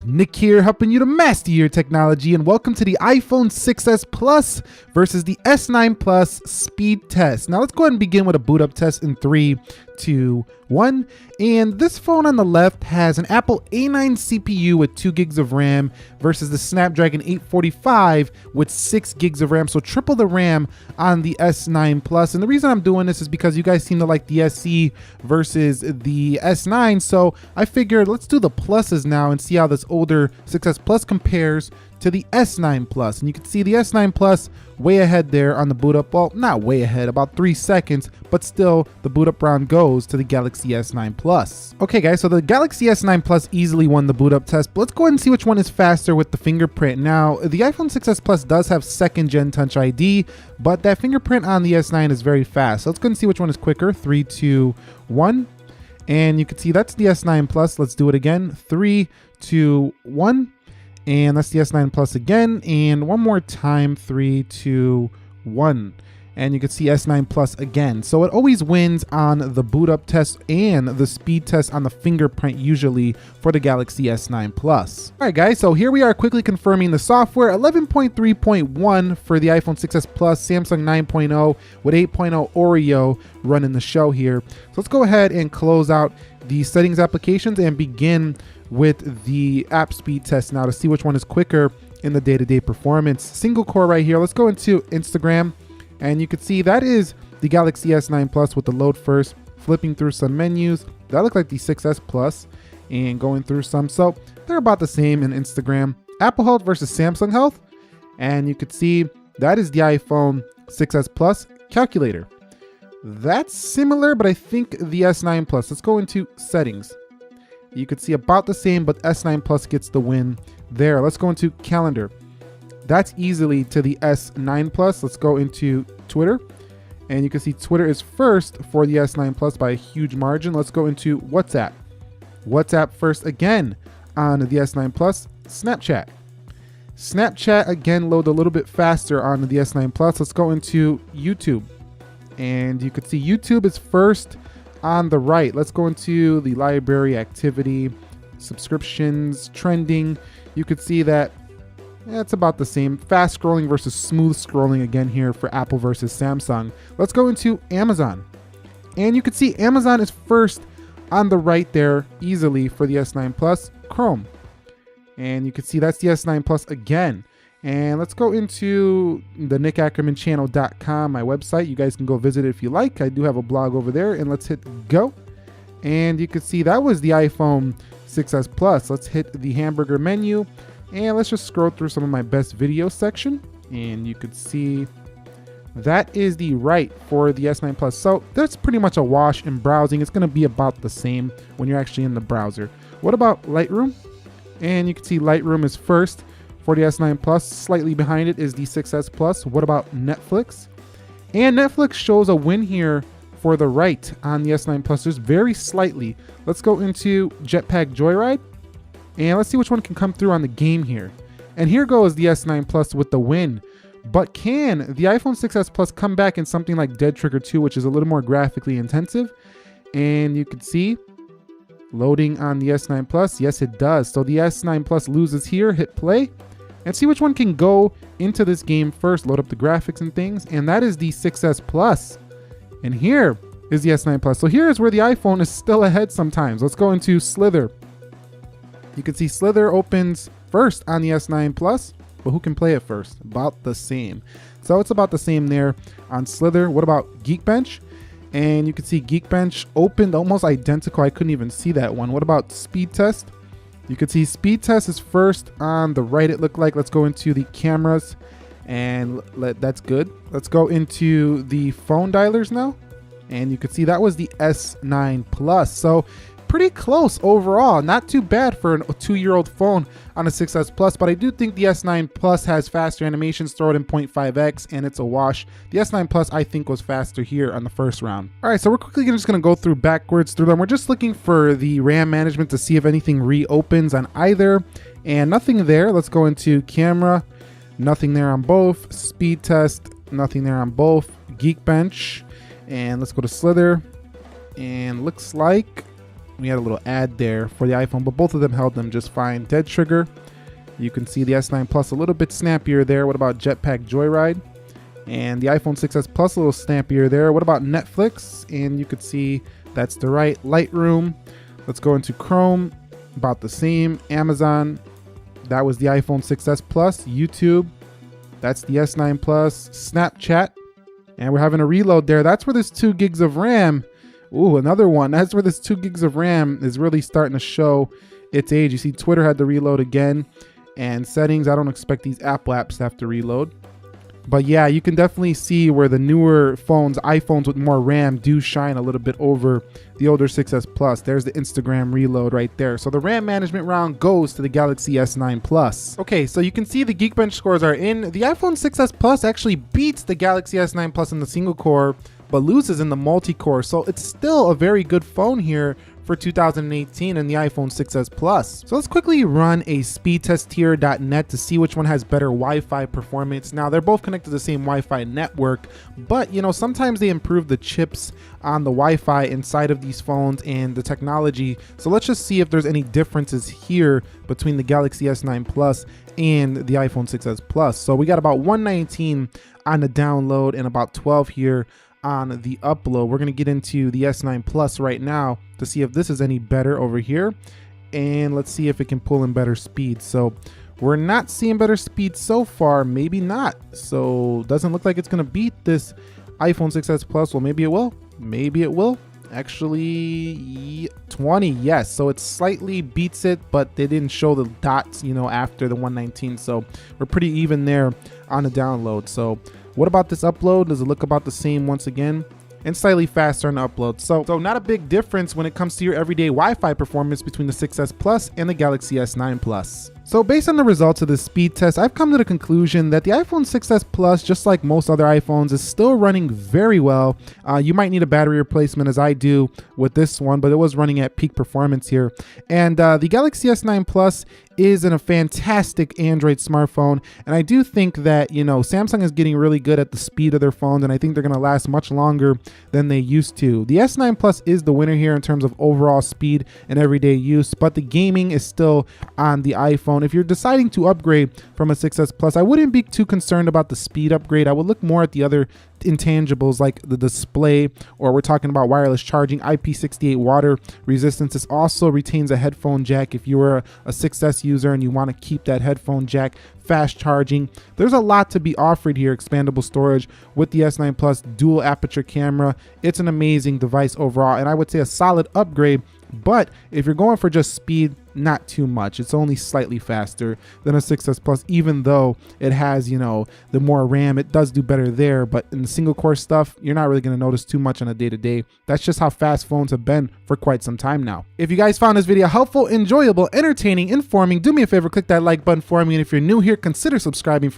Nick here, helping you to master your technology, and welcome to the iPhone 6s Plus versus the S9 Plus speed test. Now let's go ahead and begin with a boot up test in 3, 2, 1. And this phone on the left has an Apple A9 CPU with 2 gigs of RAM versus the Snapdragon 845 with 6 gigs of RAM, so triple the RAM on the S9 Plus. And the reason I'm doing this is because you guys seem to like the SE versus the S9, so I figured let's do the pluses now and see how this older 6s Plus compares to the S9 Plus. And you can see the S9 Plus way ahead there on the boot up. Well, not way ahead, about 3 seconds, but still the boot up round goes to the Galaxy S9 Plus. Okay guys, so the Galaxy S9 Plus easily won the boot up test, but let's go ahead and see which one is faster with the fingerprint. Now, the iPhone 6s Plus does have 2nd gen Touch ID, but that fingerprint on the S9 is very fast. So let's go ahead and see which one is quicker. 3, 2, 1. And you can see that's the S9 Plus. Let's do it again. 3, 2, 1. And that's the S9 Plus again. And one more time. 3, 2, 1. And you can see S9 Plus again. So it always wins on the boot up test and the speed test on the fingerprint usually for the Galaxy S9 Plus. All right guys, so here we are quickly confirming the software. 11.3.1 for the iPhone 6s Plus, Samsung 9.0 with 8.0 Oreo running the show here. So let's go ahead and close out the settings applications and begin with the app speed test now to see which one is quicker in the day-to-day performance. Single core right here. Let's go into Instagram. And you can see that is the Galaxy S9 Plus with the load first, flipping through some menus. That look like the 6s Plus and going through some. So they're about the same in Instagram. Apple Health versus Samsung Health. And you could see that is the iPhone 6s Plus calculator. That's similar, but I think the S9 Plus. Let's go into settings. You could see about the same, but S9 Plus gets the win there. Let's go into calendar. That's easily to the S9 Plus. Let's go into Twitter. And you can see Twitter is first for the S9 Plus by a huge margin. Let's go into WhatsApp. WhatsApp first again on the S9 Plus. Snapchat. Snapchat again load a little bit faster on the S9 Plus. Let's go into YouTube. And you can see YouTube is first on the right. Let's go into the library, activity, subscriptions, trending. You could see that it's about the same. Fast scrolling versus smooth scrolling again here for Apple versus Samsung. Let's go into Amazon. And you can see Amazon is first on the right there easily for the S9 Plus. Chrome. And you can see that's the S9 Plus again. And let's go into the nickackermanchannel.com, my website. You guys can go visit it if you like. I do have a blog over there. And let's hit go. And you can see that was the iPhone 6s Plus. Let's hit the hamburger menu. And let's just scroll through some of my best video section. And you could see that is the right for the S9 Plus. So that's pretty much a wash in browsing. It's going to be about the same when you're actually in the browser. What about Lightroom? And you can see Lightroom is first for the S9 Plus. Slightly behind it is the 6s Plus. What about Netflix? And Netflix shows a win here for the right on the S9 Plus, just very slightly. Let's go into Jetpack Joyride. And let's see which one can come through on the game here. And here goes the S9 Plus with the win. But can the iPhone 6s Plus come back in something like Dead Trigger 2, which is a little more graphically intensive? And you can see loading on the S9 Plus. Yes, it does. So the S9 Plus loses here. Hit play. And see which one can go into this game first. Load up the graphics and things. And that is the 6s Plus. And here is the S9 Plus. So here is where the iPhone is still ahead sometimes. Let's go into Slither. You can see Slither opens first on the S9 Plus, but who can play it first? About the same. So it's about the same there on Slither. What about Geekbench? And you can see Geekbench opened almost identical. I couldn't even see that one. What about Speed Test? You can see Speed Test is first on the right, it looked like. Let's go into the cameras and that's good. Let's go into the phone dialers now. And you can see that was the S9 Plus. So pretty close overall. Not too bad for a 2-year-old phone on a 6s Plus, but I do think the S9 Plus has faster animations, throw it in 0.5x, and it's a wash. The S9 Plus, I think, was faster here on the first round. All right, so we're quickly just gonna go backwards through them. We're just looking for the RAM management to see if anything reopens on either, and nothing there. Let's go into camera, nothing there on both. Speed test, nothing there on both. Geekbench, and let's go to Slither, and looks like We had a little ad there for the iPhone, but both of them held them just fine. Dead trigger. You can see the S9 Plus a little bit snappier there. What about Jetpack Joyride? And the iPhone 6s Plus a little snappier there. What about Netflix? And you could see that's the right. Lightroom. Let's go into Chrome. About the same. Amazon. That was the iPhone 6s Plus. YouTube. That's the S9 Plus. Snapchat. And we're having a reload there. That's where this 2 gigs of RAM. Ooh, another one. That's where this 2 gigs of RAM is really starting to show its age. You see Twitter had to reload again. And settings, I don't expect these Apple apps to have to reload. But yeah, you can definitely see where the newer phones, iPhones with more RAM, do shine a little bit over the older 6s Plus. There's the Instagram reload right there. So the RAM management round goes to the Galaxy S9 Plus. Okay, so you can see the Geekbench scores are in. The iPhone 6s Plus actually beats the Galaxy S9 Plus in the single core, but loses in the multi-core. So it's still a very good phone here for 2018 and the iPhone 6s Plus. So let's quickly run a speedtesttier.net to see which one has better Wi-Fi performance. Now they're both connected to the same Wi-Fi network, but you know, sometimes they improve the chips on the Wi-Fi inside of these phones and the technology. So let's just see if there's any differences here between the Galaxy S9 Plus and the iPhone 6s Plus. So we got about 119 on the download and about 12 here on the upload. We're going to get into the S9 Plus right now to see if this is any better over here, and let's see if it can pull in better speed. So we're not seeing better speed so far, maybe not. So doesn't look like it's going to beat this iPhone 6s Plus. Well, maybe it will. Maybe it will. Actually, 20, yes. So it slightly beats it, but they didn't show the dots, you know, after the 119. So we're pretty even there on the download. So what about this upload? Does it look about the same once again? And slightly faster on the upload. So not a big difference when it comes to your everyday Wi-Fi performance between the 6s Plus and the Galaxy S9 Plus. So based on the results of this speed test, I've come to the conclusion that the iPhone 6s Plus, just like most other iPhones, is still running very well. You might need a battery replacement, as I do with this one, but it was running at peak performance here. And the Galaxy S9 Plus is a fantastic Android smartphone, and I do think that, you know, Samsung is getting really good at the speed of their phones, and I think they're going to last much longer than they used to. The S9 Plus is the winner here in terms of overall speed and everyday use, but the gaming is still on the iPhone. If you're deciding to upgrade from a 6s Plus, I wouldn't be too concerned about the speed upgrade. I would look more at the other intangibles like the display, or we're talking about wireless charging, IP68 water resistance. This also retains a headphone jack if you were a 6s user and you want to keep that headphone jack. Fast charging. There's a lot to be offered here. Expandable storage with the S9 Plus, dual aperture camera. It's an amazing device overall, and I would say a solid upgrade. But if you're going for just speed, not too much. It's only slightly faster than a 6s Plus, even though it has, you know, the more RAM. It does do better there, but in the single core stuff, you're not really going to notice too much on a day-to-day. That's just how fast phones have been for quite some time now. If you guys found this video helpful, enjoyable, entertaining, informing, do me a favor, click that like button for me. And if you're new here, consider subscribing for